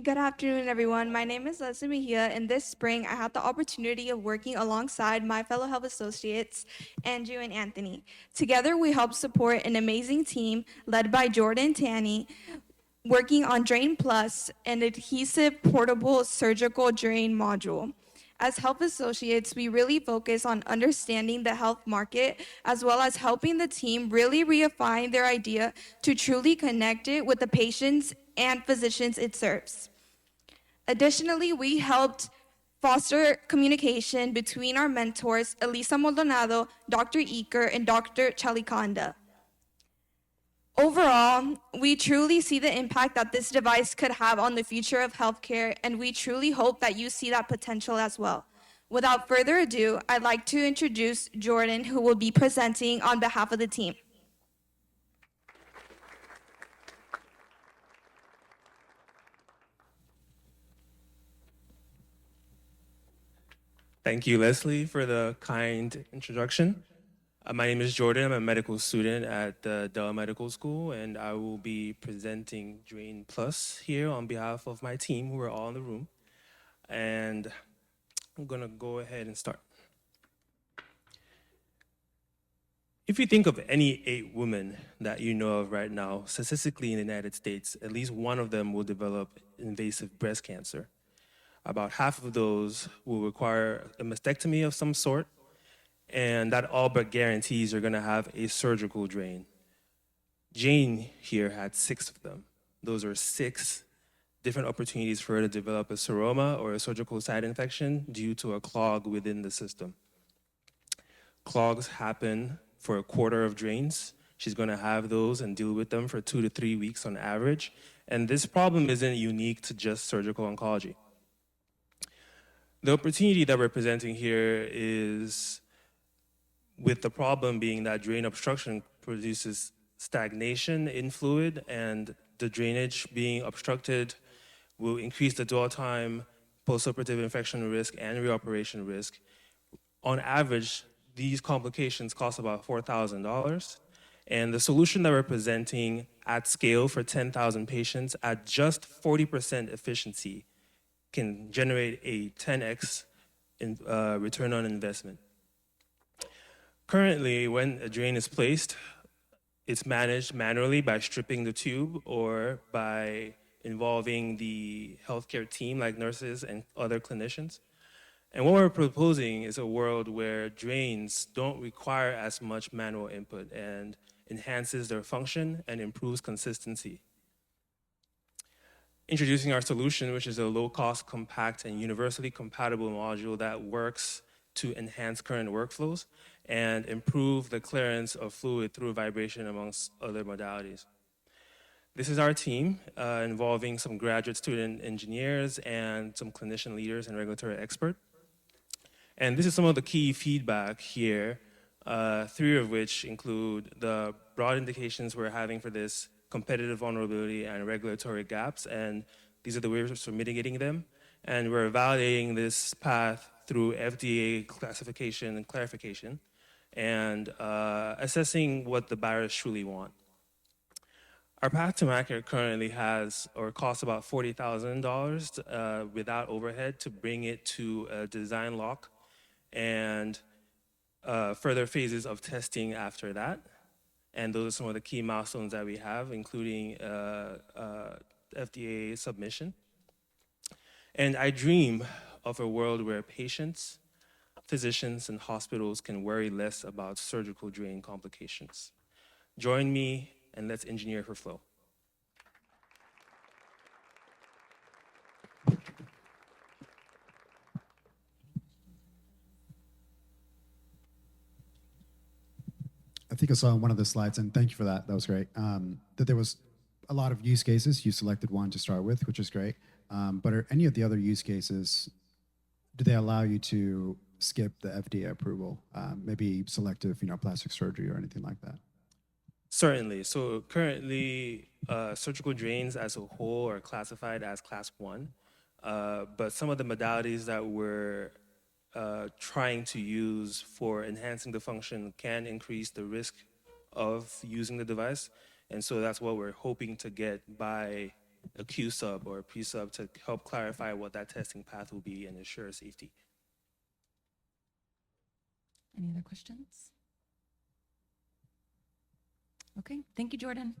Good afternoon, everyone. My name is Leslie Mejia, and this spring I had the opportunity of working alongside my fellow health associates, Andrew and Anthony. Together, we helped support an amazing team led by Jordan Tanny, working on Drain Plus, an adhesive portable surgical drain module. As health associates, we really focus on understanding the health market as well as helping the team really refine their idea to truly connect it with the patients and physicians it serves. Additionally, we helped foster communication between our mentors, Elisa Maldonado, Dr. Eker, and Dr. Chalikanda. Overall, we truly see the impact that this device could have on the future of healthcare, and we truly hope that you see that potential as well. Without further ado, I'd like to introduce Jordan, who will be presenting on behalf of the team. Thank you, Leslie, for the kind introduction. My name is Jordan. I'm a medical student at the Dell Medical School, and I will be presenting Drain Plus here on behalf of my team, who are all in the room. And I'm going to go ahead and start. If you think of any 8 women that you know of right now, statistically in the United States, at least one of them will develop invasive breast cancer. About half of those will require a mastectomy of some sort, and that all but guarantees you're gonna have a surgical drain. Jane here had 6 of them. Those are 6 different opportunities for her to develop a seroma or a surgical site infection due to a clog within the system. Clogs happen for a quarter of drains. She's gonna have those and deal with them for 2 to 3 weeks on average. And this problem isn't unique to just surgical oncology. The opportunity that we're presenting here is with the problem being that drain obstruction produces stagnation in fluid, and the drainage being obstructed will increase the dwell time, postoperative infection risk, and reoperation risk. On average, these complications cost about $4,000. And the solution that we're presenting at scale for 10,000 patients at just 40% efficiency can generate a 10x return on investment. Currently, when a drain is placed, it's managed manually by stripping the tube or by involving the healthcare team like nurses and other clinicians. And what we're proposing is a world where drains don't require as much manual input and enhances their function and improves consistency. Introducing our solution, which is a low-cost, compact, and universally compatible module that works to enhance current workflows and improve the clearance of fluid through vibration amongst other modalities. This is our team involving some graduate student engineers and some clinician leaders and regulatory experts. And this is some of the key feedback here, 3 of which include the broad indications we're having for this, competitive vulnerability and regulatory gaps, and these are the ways for mitigating them. And we're validating this path through FDA classification and clarification, and assessing what the buyers truly want. Our path to market currently has or costs about $40,000 without overhead to bring it to a design lock and further phases of testing after that. And those are some of the key milestones that we have, including FDA submission. And I dream of a world where patients, physicians, and hospitals can worry less about surgical drain complications. Join me and let's engineer for flow. I think I saw on one of the slides, and thank you for that. That was great. That there was a lot of use cases. You selected one to start with, which is great. But are any of the other use cases, do they allow you to skip the FDA approval, maybe selective, plastic surgery or anything like that? Certainly. So currently, surgical drains as a whole are classified as class 1. But some of the modalities that we're trying to use for enhancing the function can increase the risk of using the device. And so that's what we're hoping to get by a Q sub or a pre sub to help clarify what that testing path will be and ensure safety. Any other questions? Okay, thank you, Jordan.